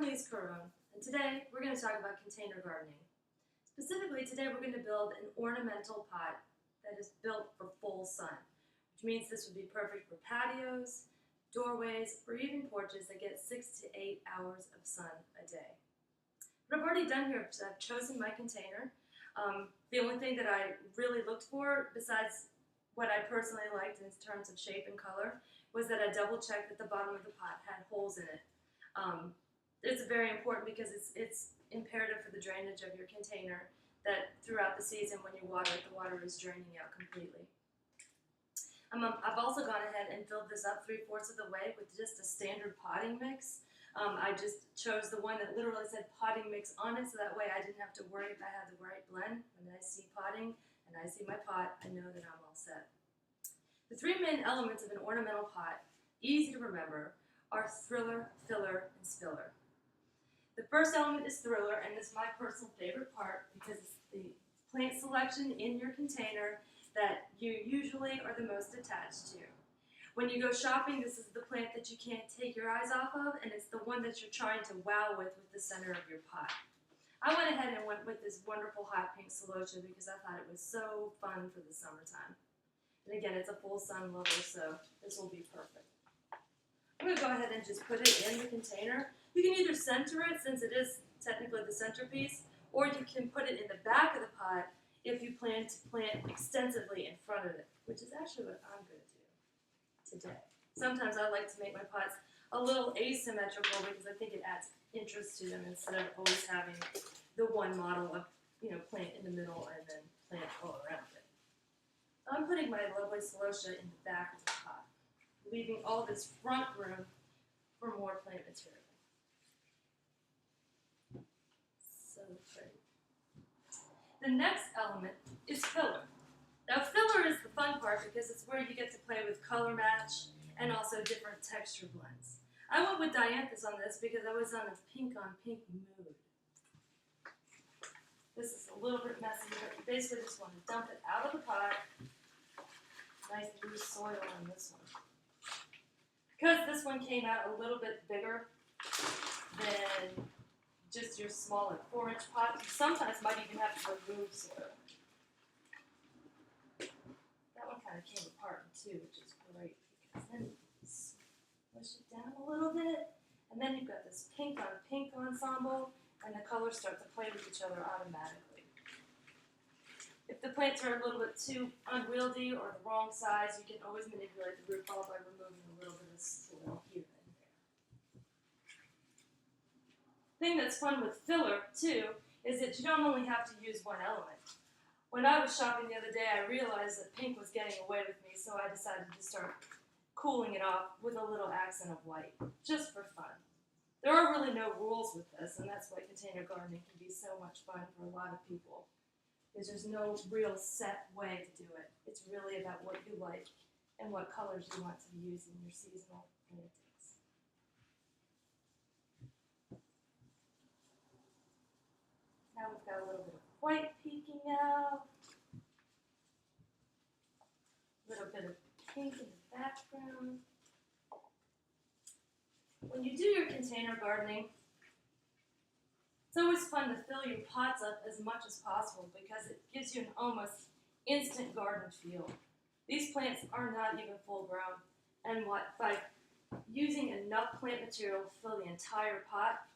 Lise, and today we're going to talk about container gardening. Specifically, today we're going to build an ornamental pot that is built for full sun, which means this would be perfect for patios, doorways, or even porches that get 6 to 8 hours of sun a day. What I've already done here is I've chosen my container. The only thing that I really looked for, besides what I personally liked in terms of shape and color, was that I double-checked that the bottom of the pot had holes in it. It's very important because it's imperative for the drainage of your container that throughout the season when you water it, the water is draining out completely. I've also gone ahead and filled this up 3/4 of the way with just a standard potting mix. I just chose the one that literally said potting mix on it, so that way I didn't have to worry if I had the right blend. When I see potting and I see my pot, I know that I'm all set. The three main elements of an ornamental pot, easy to remember, are thriller, filler, and spiller. The first element is thriller, and it's my personal favorite part because it's the plant selection in your container that you usually are the most attached to. When you go shopping, this is the plant that you can't take your eyes off of, and it's the one that you're trying to wow with the center of your pot. I went ahead and went with this wonderful hot pink celosia because I thought it was so fun for the summertime. And again, it's a full sun level, so this will be perfect. I'm going to go ahead and just put it in the container. You can either center it, since it is technically the centerpiece, or you can put it in the back of the pot if you plan to plant extensively in front of it, which is actually what I'm going to do today. Sometimes I like to make my pots a little asymmetrical because I think it adds interest to them instead of always having the one model of, plant in the middle and then plant all around it. I'm putting my lovely celosia in the back of the pot, leaving all this front room for more plant material. So pretty. The next element is filler. Now filler is the fun part because it's where you get to play with color match and also different texture blends. I went with dianthus on this because I was on a pink on pink mood. This is a little bit messy, but you basically just want to dump it out of the pot. Nice loose soil on this one. Because this one came out a little bit bigger than just your smaller 4-inch pot, you sometimes might even have to remove soil. That one kind of came apart in two, which is great, because then you push it down a little bit, and then you've got this pink on pink ensemble, and the colors start to play with each other automatically. If the plants are a little bit too unwieldy or the wrong size, you can always manipulate the root ball by removing a little bit of soil here and there. The thing that's fun with filler, too, is that you don't only have to use one element. When I was shopping the other day, I realized that pink was getting away with me, so I decided to start cooling it off with a little accent of white, just for fun. There are really no rules with this, and that's why container gardening can be so much fun for a lot of people, because there's no real set way to do it. It's really about what you like and what colors you want to use in your seasonal plantings. Now we've got a little bit of white peeking out, a little bit of pink in the background. When you do your container gardening, it's always fun to fill your pots up as much as possible because it gives you an almost instant garden feel. These plants are not even full grown, and by using enough plant material to fill the entire pot,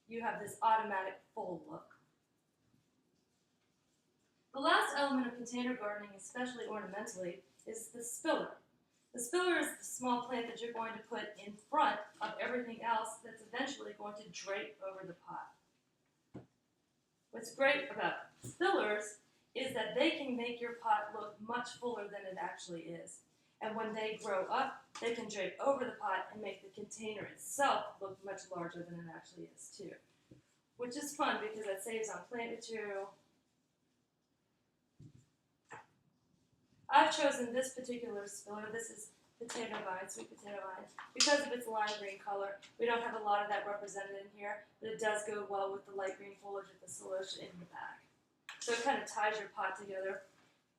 you have this automatic full look. The last element of container gardening, especially ornamentally, is the spiller. The spiller is the small plant that you're going to put in front of everything else that's eventually going to drape over the pot. What's great about spillers is that they can make your pot look much fuller than it actually is. And when they grow up, they can drape over the pot and make the container itself look much larger than it actually is too. Which is fun because that saves on plant material. I've chosen this particular spiller. This is potato vine, sweet potato vine, because of its lime green color. We don't have a lot of that represented in here, but it does go well with the light green foliage of the celosia in the back. So it kind of ties your pot together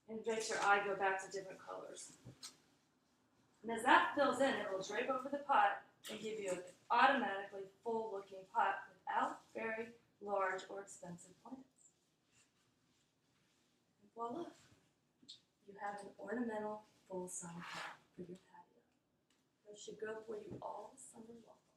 and makes your eye go back to different colors. And as that fills in, it will drape over the pot and give you an automatically full looking large or expensive plants. And voila, you have an ornamental full sun pot for your patio. That should go for you all summer long.